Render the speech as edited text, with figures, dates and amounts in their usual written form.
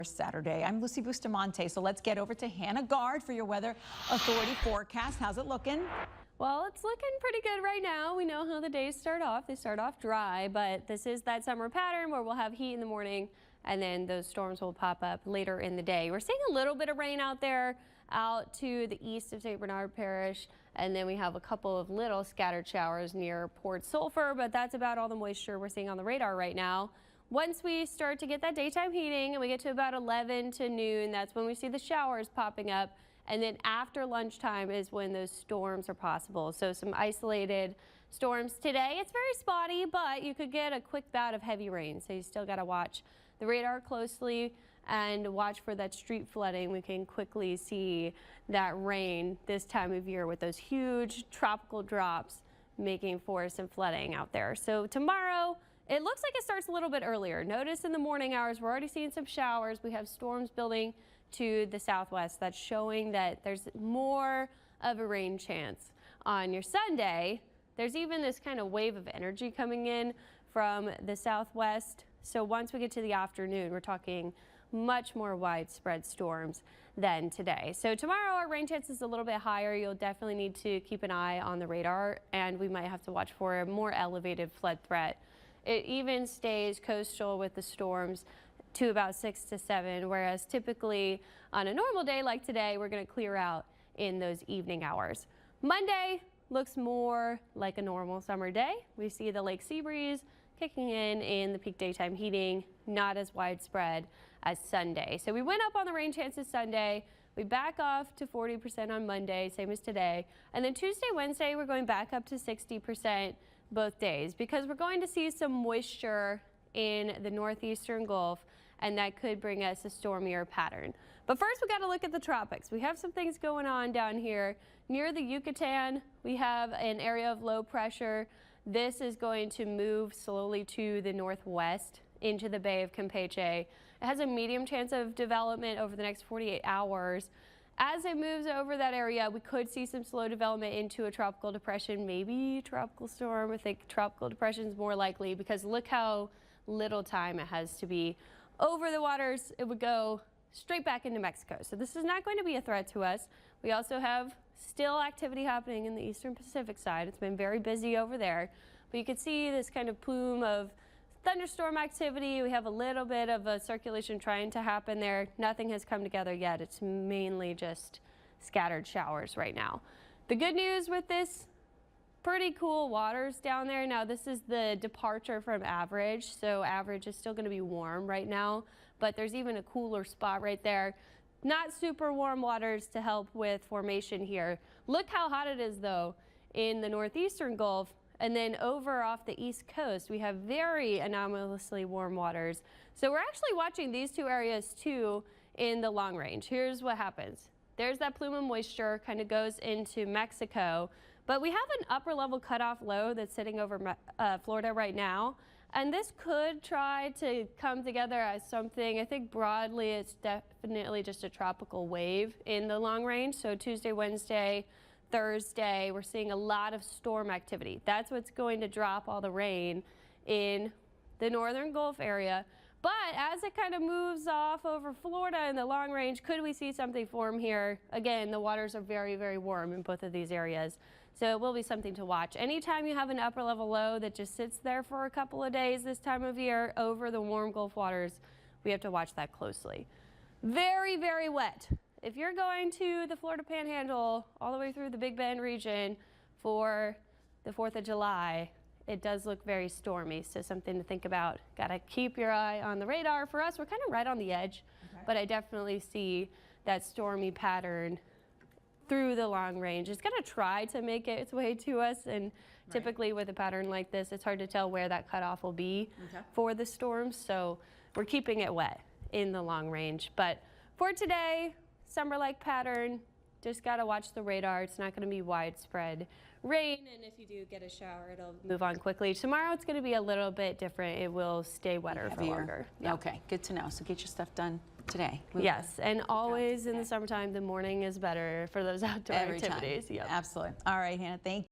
Saturday. I'm Lucy Bustamante, so let's get over to Hannah Gard for your Weather Authority forecast. How's it looking? Well, it's looking pretty good right now. We know how the days start off. They start off dry, but this is that summer pattern where we'll have heat in the morning and then those storms will pop up later in the day. We're seeing a little bit of rain out there out to the east of St. Bernard Parish, and then we have a couple of little scattered showers near Port Sulphur, but that's about all the moisture we're seeing on the radar right now. Once we start to get that daytime heating and we get to about 11 to noon, that's when we see the showers popping up. And then after lunchtime is when those storms are possible. So some isolated storms today. It's very spotty, but you could get a quick bout of heavy rain. So you still got to watch the radar closely and watch for that street flooding. We can quickly see that rain this time of year with those huge tropical drops making for some flooding out there. So tomorrow, it looks like it starts a little bit earlier. Notice in the morning hours, we're already seeing some showers. We have storms building to the southwest. That's showing that there's more of a rain chance. On your Sunday, there's even this kind of wave of energy coming in from the southwest. So once we get to the afternoon, we're talking much more widespread storms than today. So tomorrow our rain chance is a little bit higher. You'll definitely need to keep an eye on the radar, and we might have to watch for a more elevated flood threat. It even stays coastal with the storms to about 6 to 7, whereas typically on a normal day like today, we're going to clear out in those evening hours. Monday looks more like a normal summer day. We see the lake sea breeze kicking in the peak daytime heating, not as widespread as Sunday. So we went up on the rain chances Sunday. We back off to 40% on Monday, same as today. And then Tuesday, Wednesday, we're going back up to 60% both days because we're going to see some moisture in the northeastern Gulf, and that could bring us a stormier pattern. But first, we got to look at the tropics. We have some things going on down here near the Yucatan. We have an area of low pressure. This is going to move slowly to the northwest into the Bay of Campeche. It has a medium chance of development over the next 48 hours. As it moves over that area, we could see some slow development into a tropical depression, maybe tropical storm. I think tropical depression is more likely because look how little time it has to be over the waters. It would go straight back into Mexico. So this is not going to be a threat to us. We also have still activity happening in the eastern Pacific side. It's been very busy over there, but you can see this kind of plume of thunderstorm activity. We have a little bit of a circulation trying to happen there. Nothing has come together yet. It's mainly just scattered showers right now. The good news with this, pretty cool waters down there. Now this is the departure from average. So average is still going to be warm right now, but there's even a cooler spot right there. Not super warm waters to help with formation here. Look how hot it is though in the northeastern Gulf. And then over off the east coast, we have very anomalously warm waters. So we're actually watching these two areas too in the long range. Here's what happens. There's that plume of moisture kind of goes into Mexico, but we have an upper level cutoff low that's sitting over Florida right now. And this could try to come together as something, I think broadly, it's definitely just a tropical wave in the long range. So Tuesday, Wednesday, Thursday, we're seeing a lot of storm activity. That's what's going to drop all the rain in the northern Gulf area. But as it kind of moves off over Florida in the long range, could we see something form here? Again, the waters are very, very warm in both of these areas. So it will be something to watch. Anytime you have an upper level low that just sits there for a couple of days this time of year over the warm Gulf waters, we have to watch that closely. Very, very wet. If you're going to the Florida Panhandle all the way through the Big Bend region for the 4th of July, it does look very stormy, so something to think about. Got to keep your eye on the radar. For us, we're kind of right on the edge, but I definitely see that stormy pattern through the long range. It's going to try to make its way to us, and typically with a pattern like this, it's hard to tell where that cutoff will be for the storms, so we're keeping it wet in the long range. But for today, summer-like pattern, just got to watch the radar. It's not going to be widespread rain, and if you do get a shower, it'll move on quickly. Tomorrow it's going to be a little bit different. It will stay wetter for longer. Yeah. Okay, good to know. So get your stuff done today. Yes, and always in the summertime, the morning is better for those outdoor activities. Yep. Absolutely. All right, Hannah, thank you.